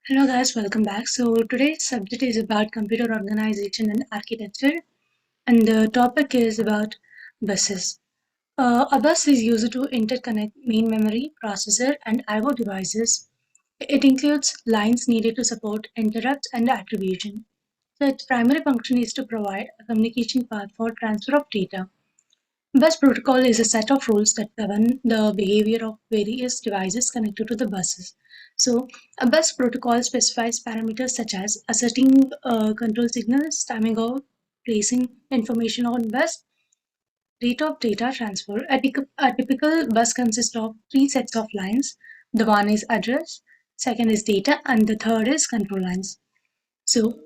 Hello guys, welcome back. So today's subject is about computer organization and architecture, and the topic is about buses. A bus is used to interconnect main memory, processor, and I/O devices. It includes lines needed to support interrupts and attribution. So its primary function is to provide a communication path for transfer of data. Bus protocol is a set of rules that govern the behavior of various devices connected to the buses. So, a bus protocol specifies parameters such as asserting control signals, timing of placing information on bus, rate of data transfer. A typical bus consists of three sets of lines. The one is address, second is data, and the third is control lines. So,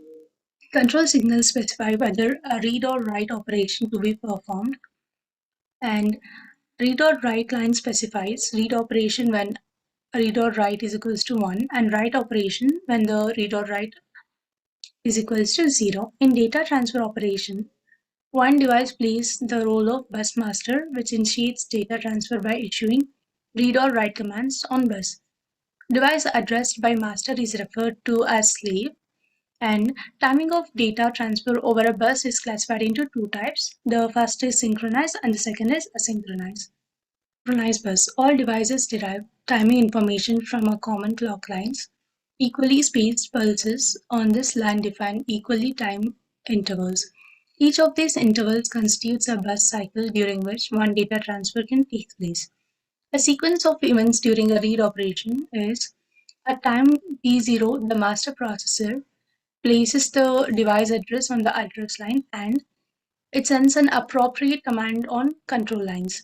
control signals specify whether a read or write operation to be performed, and read or write line specifies read operation when read or write is equals to 1 and write operation when the read or write is equals to 0. In data transfer operation, one device plays the role of bus master, which initiates data transfer by issuing read or write commands on bus. Device addressed by master is referred to as slave, and timing of data transfer over a bus is classified into two types. The first is synchronous and the second is asynchronous. Synchronized bus. All devices derive timing information from a common clock lines. Equally spaced pulses on this line define equally timed intervals. Each of these intervals constitutes a bus cycle during which one data transfer can take place. A sequence of events during a read operation is at time T0, the master processor places the device address on the address line and it sends an appropriate command on control lines,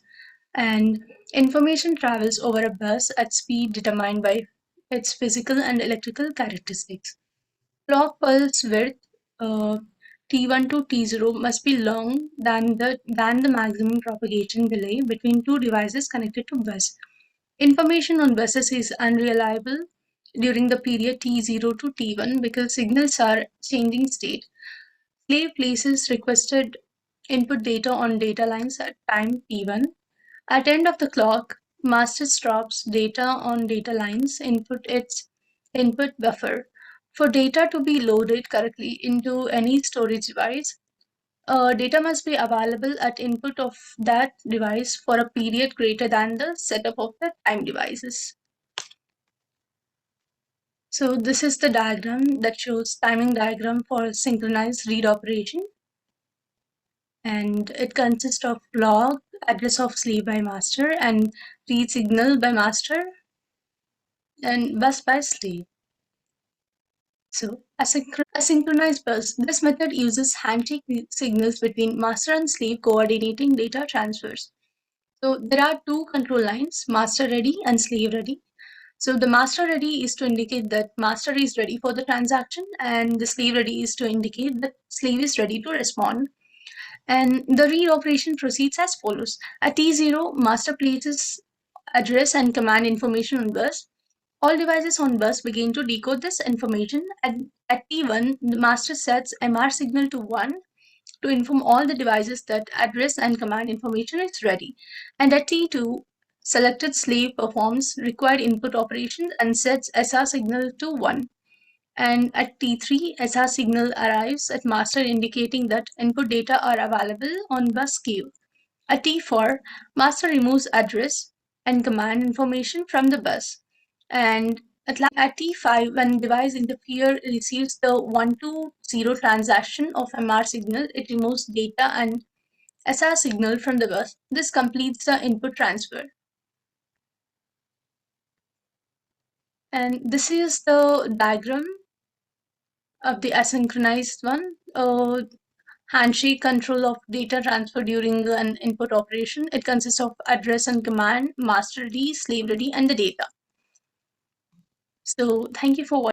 and information travels over a bus at speed determined by its physical and electrical characteristics. Clock pulse width T1 to T0 must be long than the maximum propagation delay between two devices connected to bus. Information on buses is unreliable during the period T0 to T1 because signals are changing state. Slave places requested input data on data lines at time T1. At end of the clock, master drops data on data lines input its input buffer. For data to be loaded correctly into any storage device, data must be available at input of that device for a period greater than the setup of the time devices. So this is the diagram that shows timing diagram for synchronized read operation, and it consists of log, address of slave by master, and read signal by master, and bus by slave. So asynchronous bus. This method uses handshake signals between master and slave coordinating data transfers. So there are two control lines, master ready and slave ready. So the master ready is to indicate that master is ready for the transaction, and the slave ready is to indicate that slave is ready to respond. And the read operation proceeds as follows. At T0, master places address and command information on bus. All devices on bus begin to decode this information. At T1, the master sets MR signal to 1 to inform all the devices that address and command information is ready. And at T2, selected slave performs required input operations and sets SR signal to 1. And at T3, SR signal arrives at master indicating that input data are available on bus queue. At T4, master removes address and command information from the bus. And at T5, when device interfere receives the 1 to 0 transaction of MR signal, it removes data and SR signal from the bus. This completes the input transfer. And this is the diagram of the asynchronized one. Handshake control of data transfer during an input operation. It consists of address and command, master ready, slave ready, and the data. So thank you for watching.